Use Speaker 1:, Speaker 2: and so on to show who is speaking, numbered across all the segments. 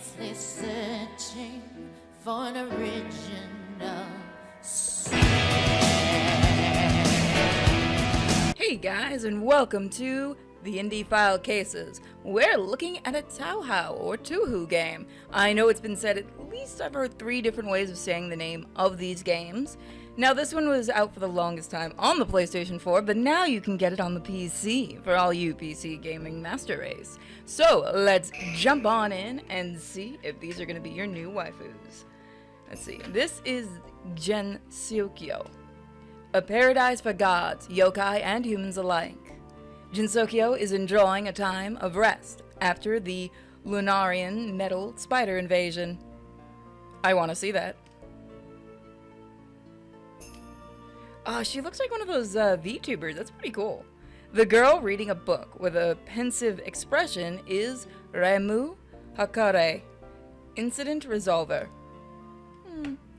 Speaker 1: endlessly searching for an original sound.
Speaker 2: Hey guys, and welcome to the Indie File Cases. We're looking at a Touhou or Touhou game. I know it's been said at least I've heard 3 different ways of saying the name of these games. Now this one was out for the longest time on the PlayStation 4, but now you can get it on the PC for all you PC gaming master race. So let's jump on in and see if these are going to be your new waifus. Let's see, this is Gensokyo, a paradise for gods, yokai, and humans alike. Gensokyo is enjoying a time of rest after the Lunarian metal spider invasion. I want to see that. She looks like one of those VTubers. That's pretty cool. The girl reading a book with a pensive expression is Remu Hakare, Incident Resolver.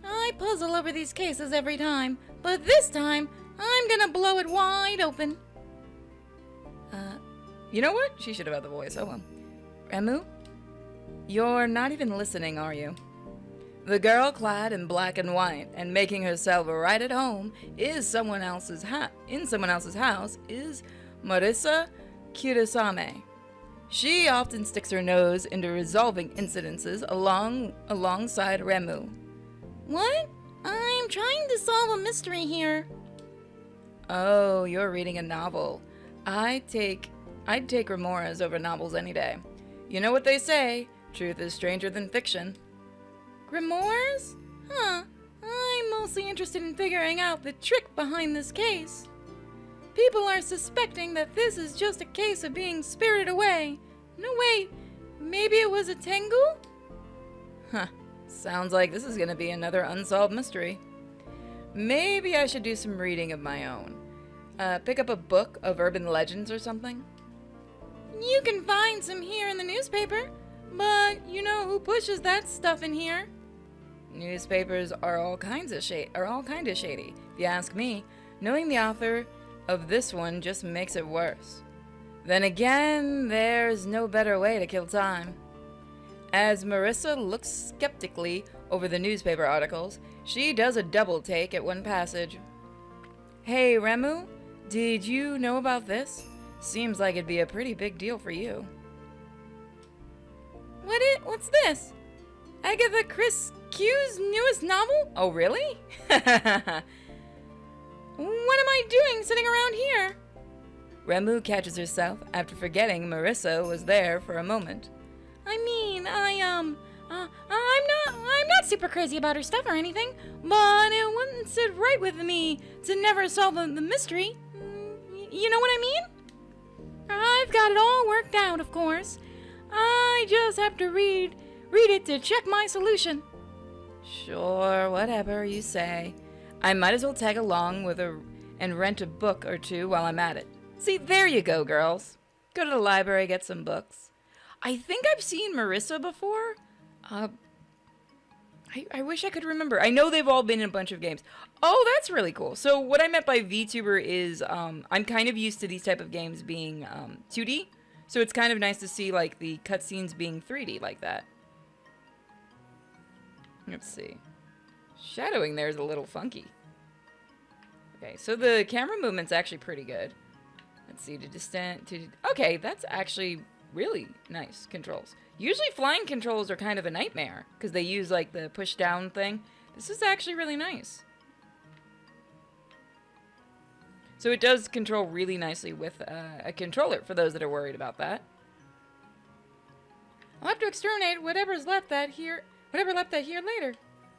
Speaker 2: I puzzle over these cases every time, but this time I'm gonna blow it wide open. You know what? She should have had the voice. Oh well. Remu? You're not even listening, are you? The girl clad in black and white and making herself right at home in someone else's house is Marisa Kirisame. She often sticks her nose into resolving incidences alongside Remu. What? I'm trying to solve a mystery here. Oh, you're reading a novel. I'd take remoras over novels any day. You know what they say, truth is stranger than fiction. Grimoires? Huh. I'm mostly interested in figuring out the trick behind this case. People are suspecting that this is just a case of being spirited away. No, wait. Maybe it was a Tengu? Huh. Sounds like this is gonna be another unsolved mystery. Maybe I should do some reading of my own. Pick up a book of urban legends or something? You can find some here in the newspaper, but you know who pushes that stuff in here? Newspapers are all kinds of shady, if you ask me. Knowing the author of this one just makes it worse. Then again, there's no better way to kill time. As Marissa looks skeptically over the newspaper articles, she does a double take at one passage. Hey, Remu, did you know about this? Seems like it'd be a pretty big deal for you. What's this? Agatha Christie's newest novel? Oh, really? What am I doing sitting around here? Remu catches herself after forgetting Marissa was there for a moment. I mean, I'm not super crazy about her stuff or anything, but it wouldn't sit right with me to never solve the mystery. You know what I mean? I've got it all worked out, of course. I just have to read it to check my solution. Sure, whatever you say. I might as well tag along and rent a book or two while I'm at it. See, there you go, girls. Go to the library, get some books. I think I've seen Marissa before. I wish I could remember. I know they've all been in a bunch of games. Oh, that's really cool. So what I meant by VTuber is I'm kind of used to these type of games being 2D. So it's kind of nice to see like the cutscenes being 3D like that. Let's see. Shadowing there is a little funky. Okay, so the camera movement's actually pretty good. Let's see, okay, that's actually really nice controls. Usually flying controls are kind of a nightmare because they use like the push down thing. This is actually really nice. So it does control really nicely with a controller for those that are worried about that. I'll have to exterminate whatever left that here later.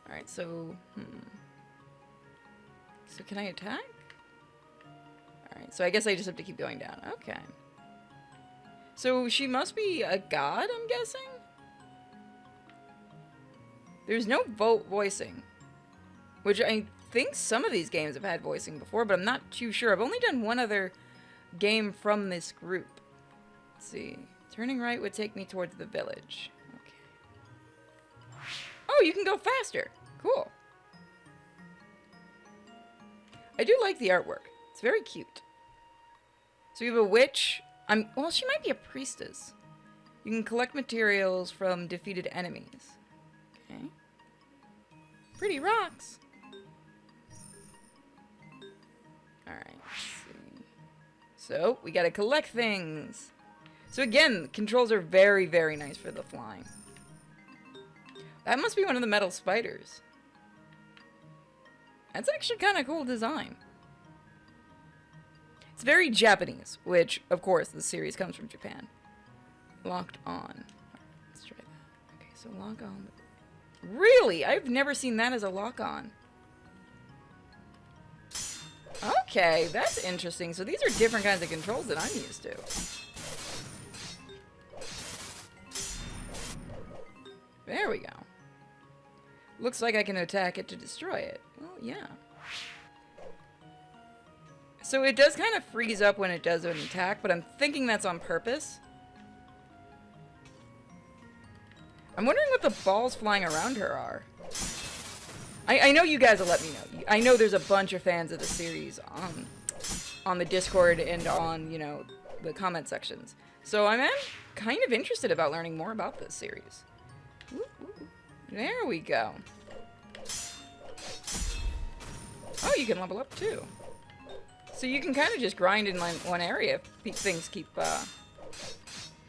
Speaker 2: All right, so so can I attack? All right, so I guess I just have to keep going down. Okay. So she must be a god, I'm guessing? There's no voicing, which I think some of these games have had voicing before, but I'm not too sure. I've only done one other game from this group. Let's see. Turning right would take me towards the village. Okay. Oh, you can go faster. Cool. I do like the artwork. It's very cute. So we have a witch. Well, she might be a priestess. You can collect materials from defeated enemies. Okay. Pretty rocks. Alright, let's see. So, we gotta collect things. So again, controls are very, very nice for the flying. That must be one of the metal spiders. That's actually kind of cool design. It's very Japanese, which, of course, the series comes from Japan. Locked on. Let's try that. Okay, so lock on. Really? I've never seen that as a lock on. Okay, that's interesting. So these are different kinds of controls that I'm used to. There we go. Looks like I can attack it to destroy it. Well, yeah. So it does kind of freeze up when it does an attack, but I'm thinking that's on purpose. I'm wondering what the balls flying around her are. I know you guys will let me know. I know there's a bunch of fans of the series on the Discord and on, you know, the comment sections. So I'm kind of interested about learning more about this series. There we go. Oh, you can level up too. So you can kind of just grind in one area if things keep,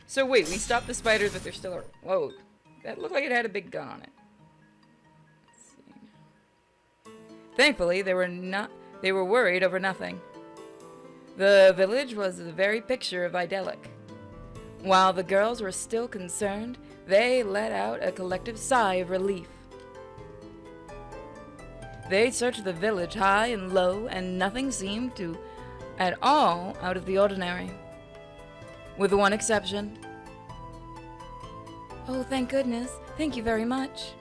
Speaker 2: So wait, we stopped the spiders, but they're still... Whoa, that looked like it had a big gun on it. Let's see. Thankfully, they were worried over nothing. The village was the very picture of idyllic. While the girls were still concerned, they let out a collective sigh of relief. They searched the village high and low, and nothing seemed to at all out of the ordinary. With one exception. Oh, thank goodness. Thank you very much.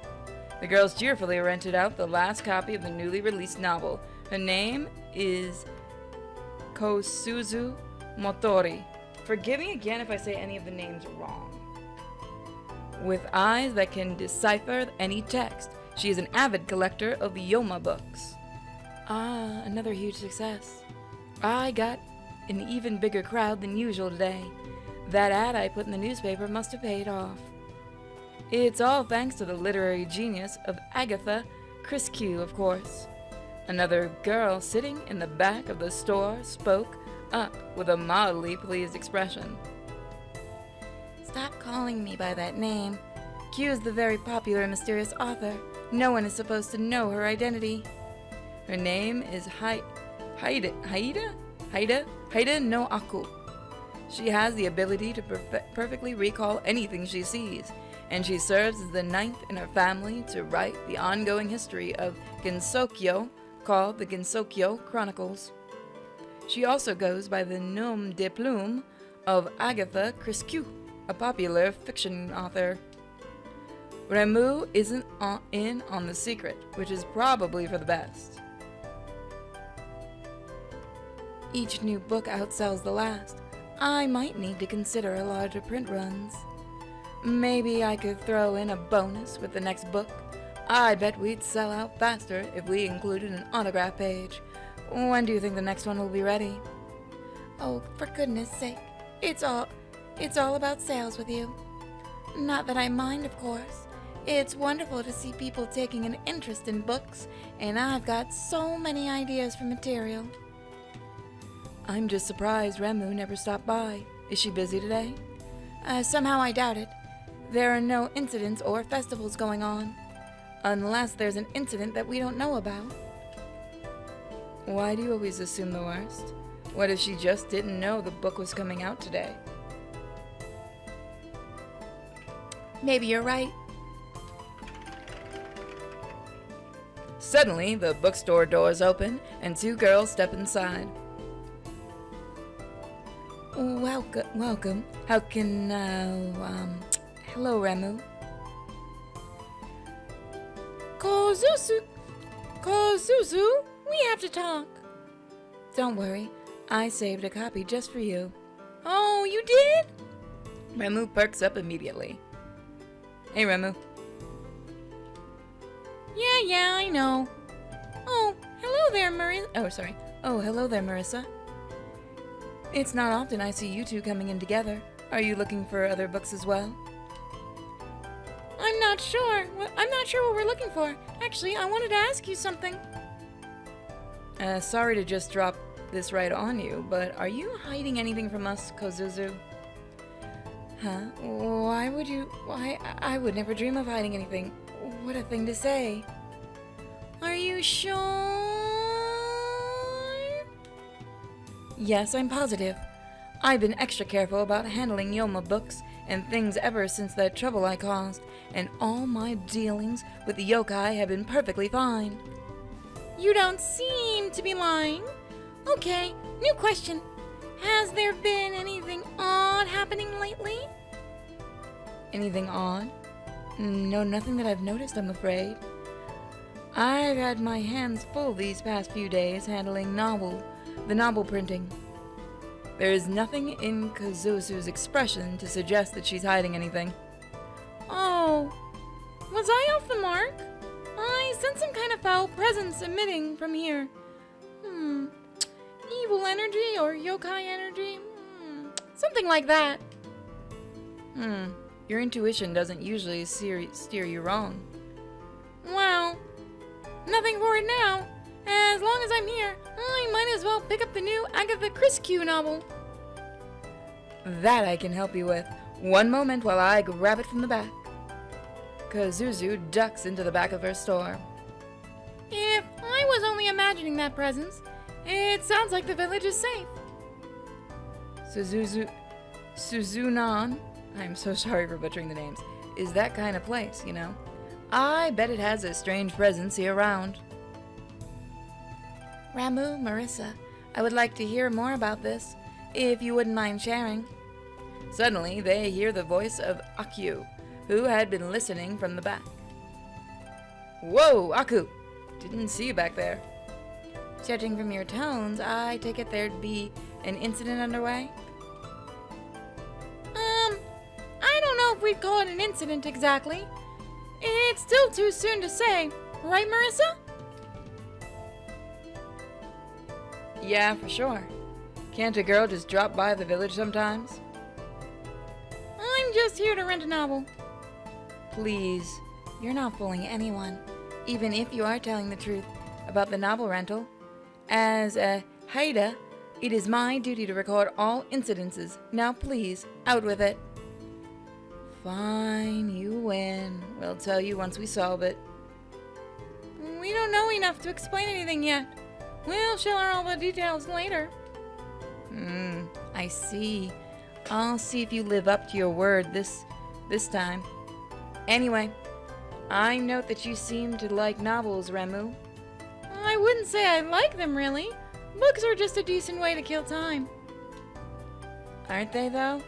Speaker 2: The girls cheerfully rented out the last copy of the newly released novel. Her name is Kosuzu Motori. Forgive me again if I say any of the names wrong. With eyes that can decipher any text, she is an avid collector of Yoma books. Ah, another huge success. I got an even bigger crowd than usual today. That ad I put in the newspaper must have paid off. It's all thanks to the literary genius of Agatha Christie, of course. Another girl sitting in the back of the store spoke up with a mildly pleased expression. Stop calling me by that name. Q is the very popular and mysterious author. No one is supposed to know her identity. Her name is Haida no Aku. She has the ability to perfectly recall anything she sees, and she serves as the 9th in her family to write the ongoing history of Gensokyo, called the Gensokyo Chronicles. She also goes by the nom de plume of Agatha Christie, a popular fiction author. Remu isn't in on the secret, which is probably for the best. Each new book outsells the last. I might need to consider a larger print runs. Maybe I could throw in a bonus with the next book. I bet we'd sell out faster if we included an autograph page. When do you think the next one will be ready? Oh, for goodness sake. It's all about sales with you. Not that I mind, of course. It's wonderful to see people taking an interest in books, and I've got so many ideas for material. I'm just surprised Remu never stopped by. Is she busy today? Somehow I doubt it. There are no incidents or festivals going on. Unless there's an incident that we don't know about. Why do you always assume the worst? What if she just didn't know the book was coming out today? Maybe you're right. Suddenly, the bookstore doors open, and 2 girls step inside. Welcome. How can, hello, Remu. Kozuzu, we have to talk. Don't worry, I saved a copy just for you. Oh, you did? Remu perks up immediately. Hey, Remu. Yeah, I know. Oh, hello there, Marissa. Oh, hello there, Marissa. It's not often I see you two coming in together. Are you looking for other books as well?
Speaker 3: I'm not sure. I'm not sure what we're looking for. Actually, I wanted to ask you something.
Speaker 2: Sorry to just drop this right on you, but are you hiding anything from us, Kozuzu? Huh? Why would you? Why? I would never dream of hiding anything. What a thing to say.
Speaker 3: Are you sure?
Speaker 2: Yes, I'm positive. I've been extra careful about handling Yoma books and things ever since that trouble I caused, and all my dealings with the yokai have been perfectly fine.
Speaker 3: You don't seem to be lying. Okay, new question. Has there been anything odd happening lately?
Speaker 2: Anything odd? No, nothing that I've noticed, I'm afraid. I've had my hands full these past few days handling the novel printing. There is nothing in Kozuzu's expression to suggest that she's hiding anything.
Speaker 3: Oh, was I off the mark? I sense some kind of foul presence emitting from here. Evil energy or yokai energy? Something like that.
Speaker 2: Your intuition doesn't usually steer you wrong.
Speaker 3: Well, nothing for it now. As long as I'm here, I might as well pick up the new Agatha Christie novel.
Speaker 2: That I can help you with. One moment while I grab it from the back. Kozuzu ducks into the back of her store.
Speaker 3: If I was only imagining that presence, it sounds like the village is safe.
Speaker 2: Suzunan, I'm so sorry for butchering the names, is that kind of place, you know. I bet it has a strange presence here around.
Speaker 3: Ramu, Marissa,
Speaker 2: I would like to hear more about this, if you wouldn't mind sharing. Suddenly, they hear the voice of Akio, who had been listening from the back. Whoa, Aku! Didn't see you back there. Judging from your tones, I take it there'd be an incident underway?
Speaker 3: I don't know if we'd call it an incident exactly. It's still too soon to say, right, Marissa?
Speaker 2: Yeah, for sure. Can't a girl just drop by the village sometimes?
Speaker 3: I'm just here to rent a novel.
Speaker 2: Please, you're not fooling anyone, even if you are telling the truth about the novel rental. As a Haida, it is my duty to record all incidences. Now please, out with it. Fine, you win. We'll tell you once we solve it.
Speaker 3: We don't know enough to explain anything yet. We'll share all the details later.
Speaker 2: I see. I'll see if you live up to your word this time. Anyway, I note that you seem to like novels, Remu.
Speaker 3: I wouldn't say I like them, really. Books are just a decent way to kill time.
Speaker 2: Aren't they, though?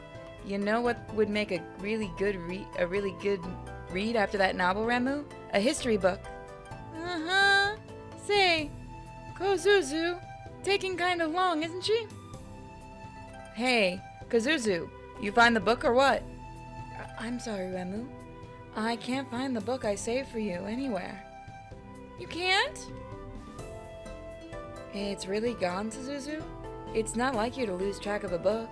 Speaker 2: You know what would make a really good read after that novel, Remu? A history book.
Speaker 3: Uh-huh. Say, Kozuzu, taking kind of long, isn't she?
Speaker 2: Hey, Kozuzu, you find the book or what? I'm sorry, Remu. I can't find the book I saved for you anywhere.
Speaker 3: You can't?
Speaker 2: It's really gone, Suzuzu? It's not like you to lose track of a book.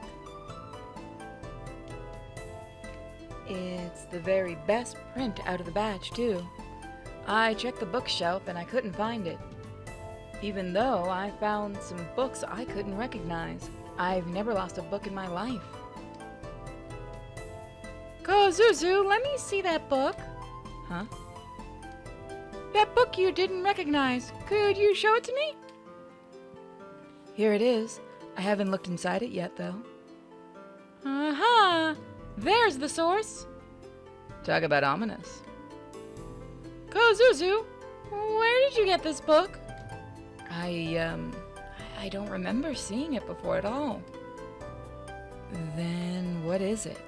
Speaker 2: It's the very best print out of the batch, too. I checked the bookshelf and I couldn't find it. Even though I found some books I couldn't recognize. I've never lost a book in my life.
Speaker 3: Kozuzu, let me see that book.
Speaker 2: Huh?
Speaker 3: That book you didn't recognize. Could you show it to me?
Speaker 2: Here it is. I haven't looked inside it yet, though.
Speaker 3: Aha! There's the source.
Speaker 2: Talk about ominous.
Speaker 3: Kozuzu, where did you get this book?
Speaker 2: I don't remember seeing it before at all. Then what is it?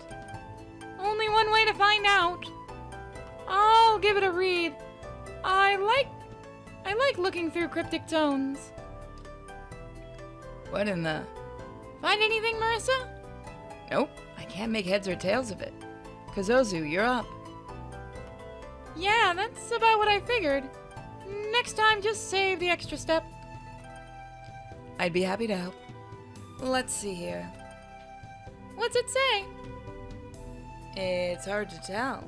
Speaker 3: Only one way to find out. I'll give it a read. I like looking through cryptic tones.
Speaker 2: What in the...
Speaker 3: Find anything, Marissa?
Speaker 2: Nope, I can't make heads or tails of it. Kozuzu, you're up.
Speaker 3: Yeah, that's about what I figured. Next time, just save the extra step.
Speaker 2: I'd be happy to help. Let's see here.
Speaker 3: What's it say?
Speaker 2: It's hard to tell.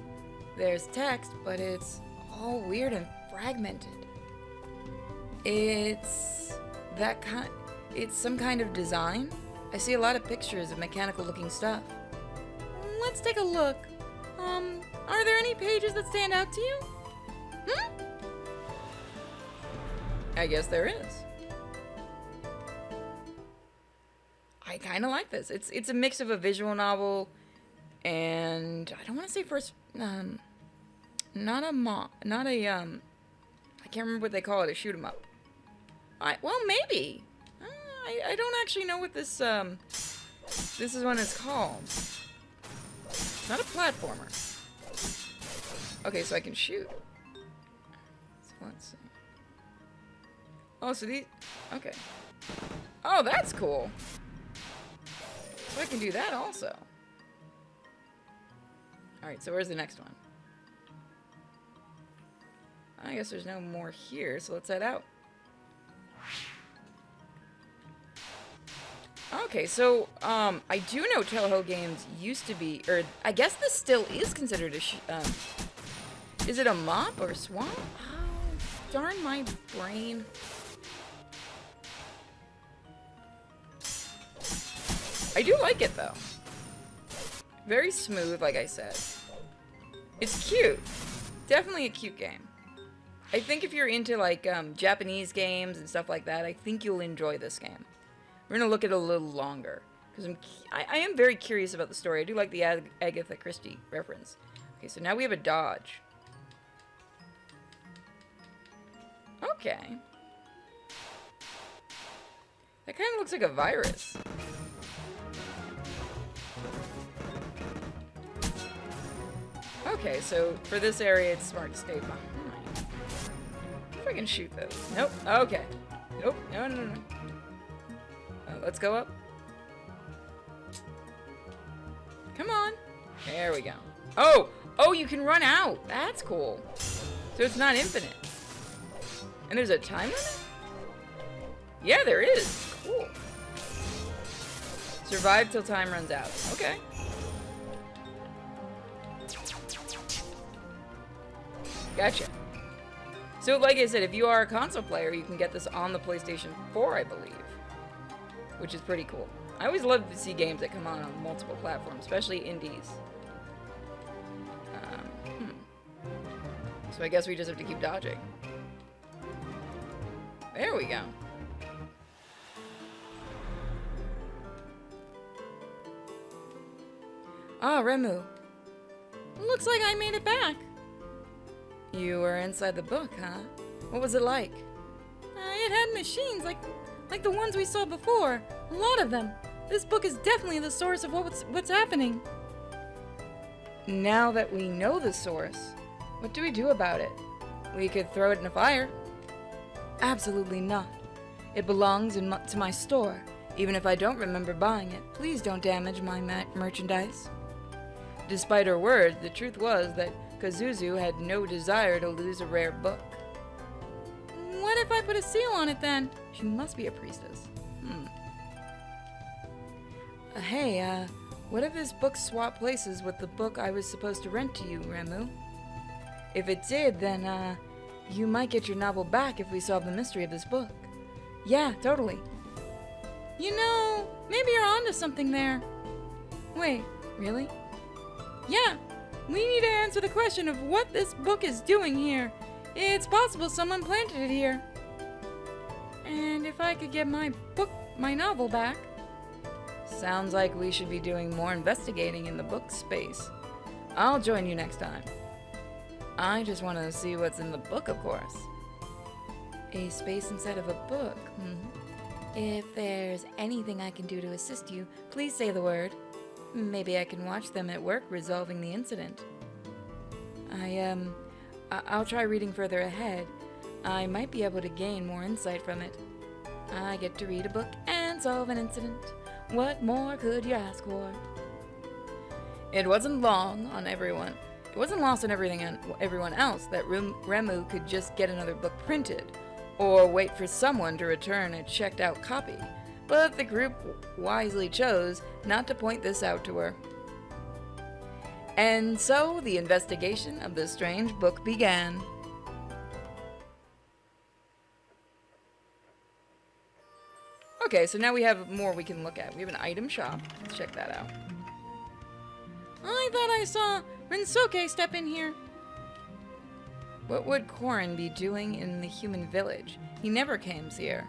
Speaker 2: There's text, but it's all weird and fragmented. It's some kind of design. I see a lot of pictures of mechanical looking stuff.
Speaker 3: Let's take a look. Are there any pages that stand out to you?
Speaker 2: I guess there is. I kind of like this. It's a mix of a visual novel and I don't want to say not a I can't remember what they call it, a shoot 'em up. Well, maybe. I don't actually know what this is one is called. It's not a platformer. Okay, so I can shoot. So let's see. Oh, so these... Okay. Oh, that's cool. So I can do that also. Alright, so where's the next one? I guess there's no more here, so let's head out. Okay, so, I do know Touhou games used to be, or I guess this still is considered a, is it a mop or a swamp? Oh, darn my brain. I do like it, though. Very smooth, like I said. It's cute. Definitely a cute game. I think if you're into, like, Japanese games and stuff like that, I think you'll enjoy this game. We're gonna look at it a little longer because I am very curious about the story. I do like the Agatha Christie reference. Okay, so now we have a dodge. Okay. That kind of looks like a virus. Okay, so for this area, it's smart to stay behind. If I can shoot those. Nope. Okay. Nope. No. Let's go up. Come on. There we go. Oh, you can run out. That's cool. So it's not infinite. And there's a time limit? Yeah, there is. Cool. Survive till time runs out. Okay. Gotcha. So, like I said, if you are a console player, you can get this on the PlayStation 4, I believe. Which is pretty cool. I always love to see games that come on multiple platforms, especially indies. So I guess we just have to keep dodging. There we go. Ah, Remu.
Speaker 3: Looks like I made it back.
Speaker 2: You were inside the book, huh? What was it like?
Speaker 3: It had machines like the ones we saw before. A lot of them. This book is definitely the source of what's happening.
Speaker 2: Now that we know the source, what do we do about it? We could throw it in a fire. Absolutely not. It belongs to my store. Even if I don't remember buying it, please don't damage my merchandise. Despite her words, the truth was that Kazuzu had no desire to lose a rare book.
Speaker 3: What if I put a seal on it then?
Speaker 2: She must be a priestess. Hey, what if this book swapped places with the book I was supposed to rent to you, Remu? If it did, then, you might get your novel back if we solve the mystery of this book. Yeah, totally.
Speaker 3: You know, maybe you're onto something there.
Speaker 2: Wait, really?
Speaker 3: Yeah, we need to answer the question of what this book is doing here. It's possible someone planted it here. And if I could get my novel back.
Speaker 2: Sounds like we should be doing more investigating in the book space. I'll join you next time. I just want to see what's in the book, of course. A space inside of a book. If there's anything I can do to assist you, please say the word. Maybe I can watch them at work resolving the incident. I'll try reading further ahead. I might be able to gain more insight from it. I get to read a book and solve an incident. What more could you ask for? It wasn't lost on everyone else that Remu could just get another book printed, or wait for someone to return a checked out copy. But the group wisely chose not to point this out to her. And so the investigation of the strange book began. Okay, so now we have more we can look at. We have an item shop. Let's check that out.
Speaker 3: I thought I saw Rensoke step in here.
Speaker 2: What would Korin be doing in the human village? He never came here.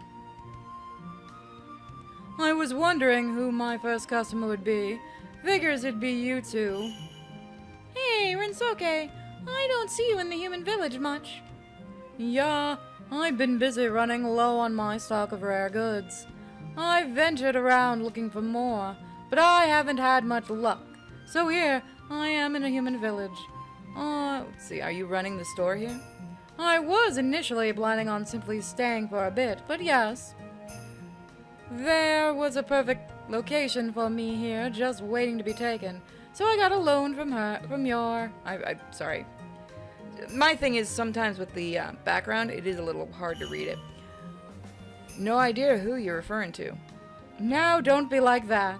Speaker 3: I was wondering who my first customer would be. Figures it'd be you two. Hey, Rensoke, I don't see you in the human village much. Yeah, I've been busy running low on my stock of rare goods. I've ventured around looking for more, but I haven't had much luck. So here, I am in a human village.
Speaker 2: Let's see, are you running the store here?
Speaker 3: I was initially planning on simply staying for a bit, but yes. There was a perfect location for me here, just waiting to be taken. So I got a loan from your...
Speaker 2: Sorry. My thing is sometimes with the background, it is a little hard to read it. No idea who you're referring to.
Speaker 3: Now don't be like that.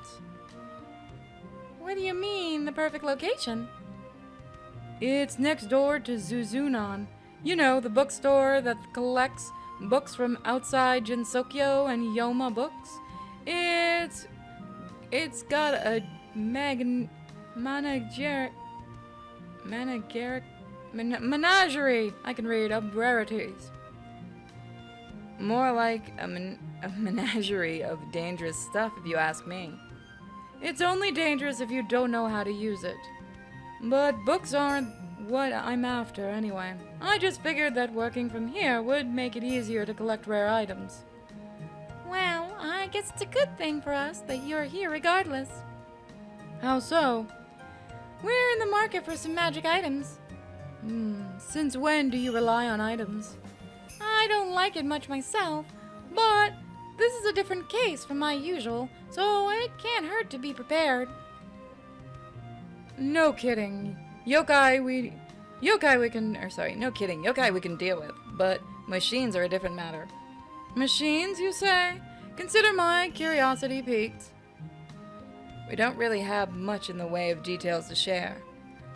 Speaker 3: What do you mean, the perfect location? It's next door to Zuzunan. You know, the bookstore that collects books from outside Gensokyo and Yoma books. It's got a menagerie, I can read, of rarities.
Speaker 2: More like a menagerie of dangerous stuff, if you ask me.
Speaker 3: It's only dangerous if you don't know how to use it. But books aren't what I'm after anyway. I just figured that working from here would make it easier to collect rare items. Well, I guess it's a good thing for us that you're here regardless. How so? We're in the market for some magic items. Since when do you rely on items? I don't like it much myself, but this is a different case from my usual, so it can't hurt to be prepared. No kidding. Yokai we can deal with, but machines are a different matter. Machines, you say? Consider my curiosity piqued.
Speaker 2: We don't really have much in the way of details to share.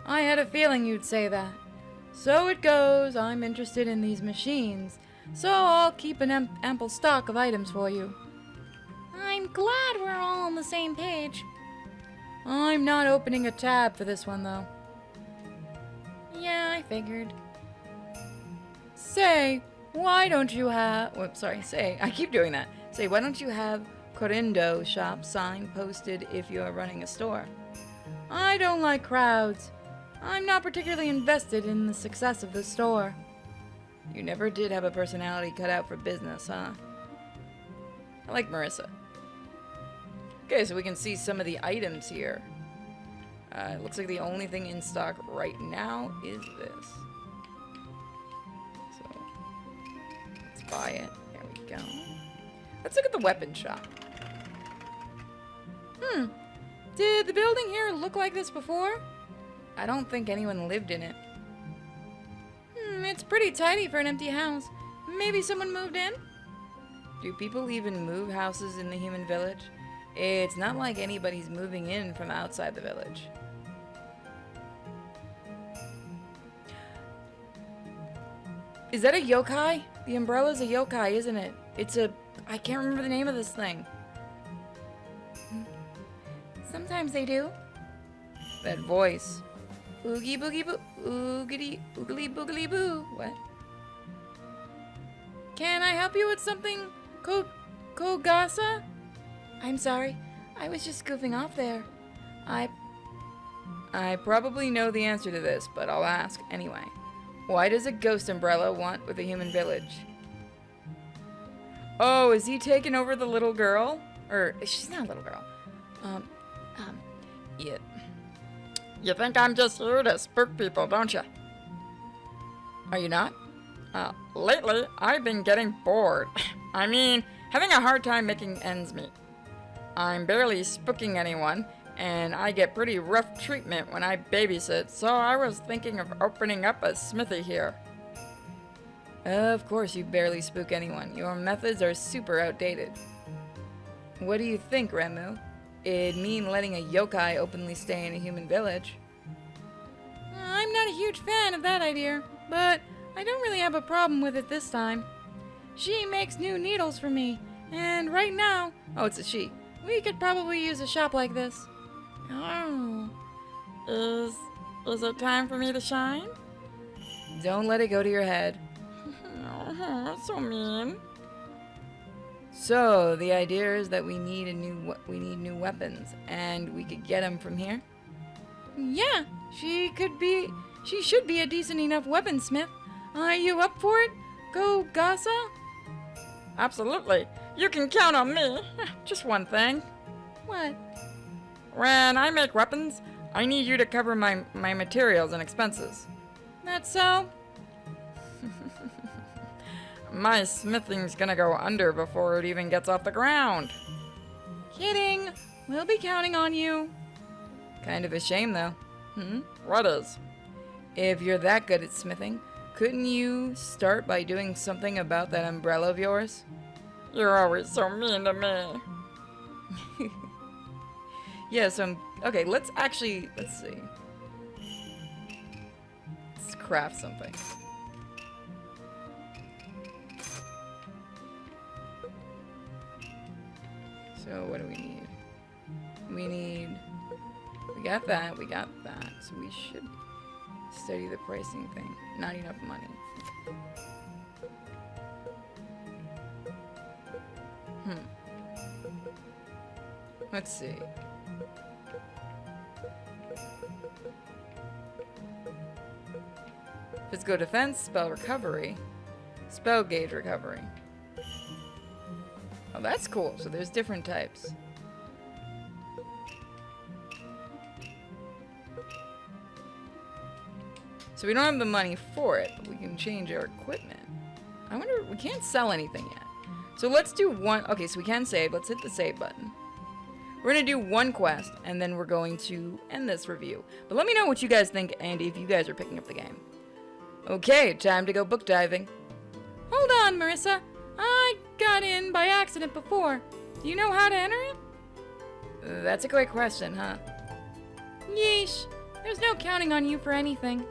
Speaker 3: I had a feeling you'd say that. So it goes, I'm interested in these machines, so I'll keep an ample stock of items for you. I'm glad we're all on the same page. I'm not opening a tab for this one, though. Yeah, I figured. Say, why don't you have...
Speaker 2: I keep doing that. Say, why don't you have Korindo shop sign posted if you're running a store?
Speaker 3: I don't like crowds. I'm not particularly invested in the success of the store.
Speaker 2: You never did have a personality cut out for business, huh? I like Marissa. Okay, so we can see some of the items here. It looks like the only thing in stock right now is this. So, let's buy it. There we go. Let's look at the weapon shop.
Speaker 3: Did the building here look like this before?
Speaker 2: I don't think anyone lived in it.
Speaker 3: It's pretty tidy for an empty house. Maybe someone moved in?
Speaker 2: Do people even move houses in the human village? It's not like anybody's moving in from outside the village. Is that a yokai? The umbrella's a yokai, isn't it? I can't remember the name of this thing.
Speaker 3: Sometimes they do.
Speaker 2: That voice. Oogie boogie boo. Oogity oogly boogly boo. What?
Speaker 3: Can I help you with something, Kogasa? I'm sorry. I was just goofing off there.
Speaker 2: I probably know the answer to this, but I'll ask anyway. Why does a ghost umbrella want with a human village? Oh, is he taking over the little girl? Or, she's not a little girl. Yeah. You think I'm just here to spook people, don't you? Are you not?
Speaker 4: Lately, I've been getting bored. I mean, having a hard time making ends meet. I'm barely spooking anyone, and I get pretty rough treatment when I babysit, so I was thinking of opening up a smithy here.
Speaker 2: Of course you barely spook anyone. Your methods are super outdated. What do you think, Remu? It'd mean letting a yokai openly stay in a human village.
Speaker 3: not a huge fan of that idea, but I don't really have a problem with it this time. She makes new needles for me, and right now,
Speaker 2: Oh, it's a she.
Speaker 3: we could probably use a shop like this.
Speaker 4: Oh. Is it time for me to shine?
Speaker 2: Don't let it go to your head.
Speaker 4: Oh, that's so mean.
Speaker 2: So the idea is that we need new weapons, and we could get them from here.
Speaker 3: Yeah, she should be a decent enough weaponsmith. Are you up for it? Go Gasa?
Speaker 4: Absolutely. You can count on me. Just one thing.
Speaker 3: What?
Speaker 4: When I make weapons, I need you to cover my materials and expenses.
Speaker 3: That's so?
Speaker 4: My smithing's gonna go under before it even gets off the ground.
Speaker 3: Kidding. We'll be counting on you.
Speaker 2: Kind of a shame, though.
Speaker 4: What is?
Speaker 2: If you're that good at smithing, couldn't you start by doing something about that umbrella of yours?
Speaker 4: You're always so mean to me.
Speaker 2: Yeah, so okay, let's see. Let's craft something. So what do we need? We got that, so we should study the pricing thing. Not enough money. Let's see. Physical defense, spell recovery, spell gauge recovery. Oh, that's cool. So there's different types. So we don't have the money for it, but we can change our equipment. I wonder, we can't sell anything yet. So let's do one, okay, so we can save. Let's hit the save button. We're going to do one quest, and then we're going to end this review. But let me know what you guys think, and if you guys are picking up the game. Okay, time to go book diving.
Speaker 3: Hold on, Marissa. I got in by accident before. Do you know how to enter it?
Speaker 2: That's a great question, huh?
Speaker 3: Yeesh. There's no counting on you for anything.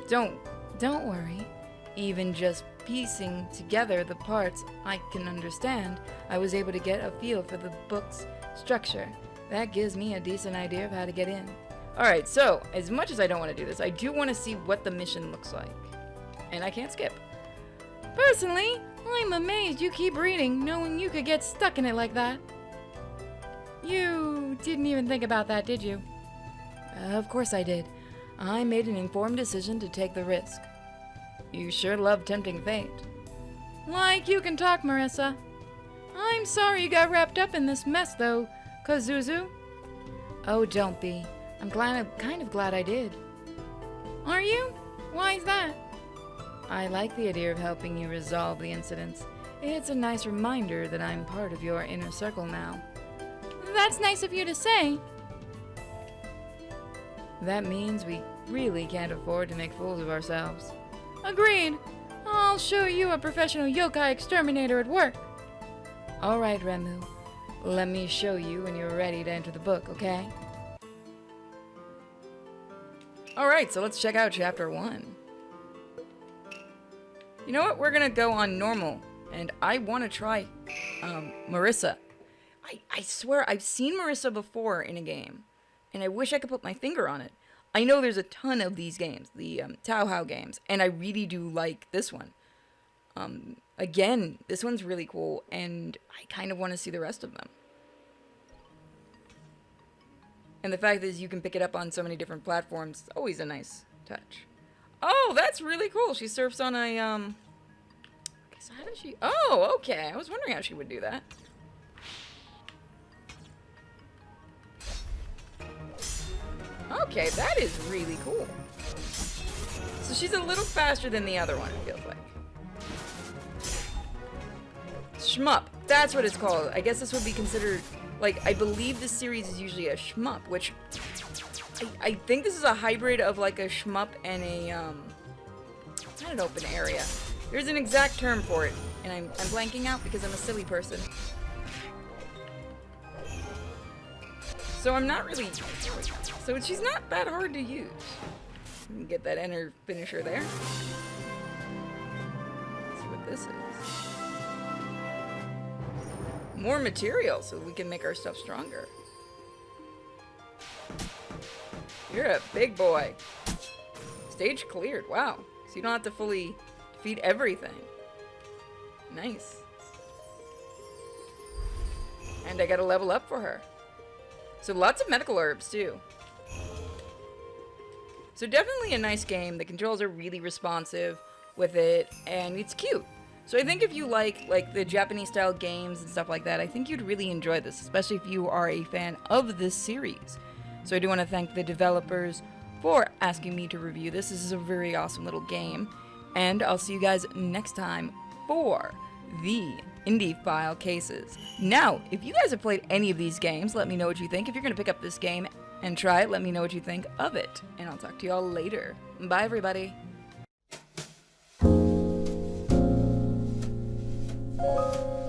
Speaker 2: Don't worry. Even just piecing together the parts I can understand, I was able to get a feel for the book's structure. That gives me a decent idea of how to get in. Alright, so, as much as I don't want to do this, I do want to see what the mission looks like. And I can't skip.
Speaker 3: Personally, I'm amazed you keep reading, knowing you could get stuck in it like that. You didn't even think about that, did you?
Speaker 2: Of course I did. I made an informed decision to take the risk. You sure love tempting fate.
Speaker 3: Like you can talk, Marissa. I'm sorry you got wrapped up in this mess, though, Kazuzu.
Speaker 2: Oh, don't be. I'm kind of glad I did.
Speaker 3: Are you? Why's that?
Speaker 2: I like the idea of helping you resolve the incidents. It's a nice reminder that I'm part of your inner circle now.
Speaker 3: That's nice of you to say.
Speaker 2: That means we really can't afford to make fools of ourselves.
Speaker 3: Agreed. I'll show you a professional yokai exterminator at work.
Speaker 2: Alright, Remu. Let me show you when you're ready to enter the book, okay? Alright, so let's check out Chapter 1. You know what? We're gonna go on normal. And I want to try Marissa. I swear, I've seen Marissa before in a game. And I wish I could put my finger on it. I know there's a ton of these games, the Touhou games, and I really do like this one. Again, this one's really cool, and I kind of want to see the rest of them. And the fact is you can pick it up on so many different platforms, always a nice touch. Oh, that's really cool. She surfs on a, okay, so how does she, oh, okay. I was wondering how she would do that. Okay, that is really cool. So she's a little faster than the other one, it feels like. Shmup. That's what it's called. I guess this would be considered, like, I believe this series is usually a shmup, which I think this is a hybrid of, like, a shmup and a, not an open area. There's an exact term for it, and I'm blanking out because I'm a silly person. So I'm not really... So she's not that hard to use. You can get that enter finisher there. Let's see what this is. More material so we can make our stuff stronger. You're a big boy. Stage cleared. Wow. So you don't have to fully defeat everything. Nice. And I got to level up for her. So lots of medical herbs too. So definitely a nice game. The controls are really responsive with it, and it's cute. So I think if you like the Japanese style games and stuff like that, I think you'd really enjoy this, especially if you are a fan of this series. So I do want to thank the developers for asking me to review this. This is a very awesome little game. And I'll see you guys next time for the Indie File cases. Now, if you guys have played any of these games, let me know what you think. If you're going to pick up this game and try it, let me know what you think of it. And I'll talk to you all later. Bye, everybody.
Speaker 1: Thank you.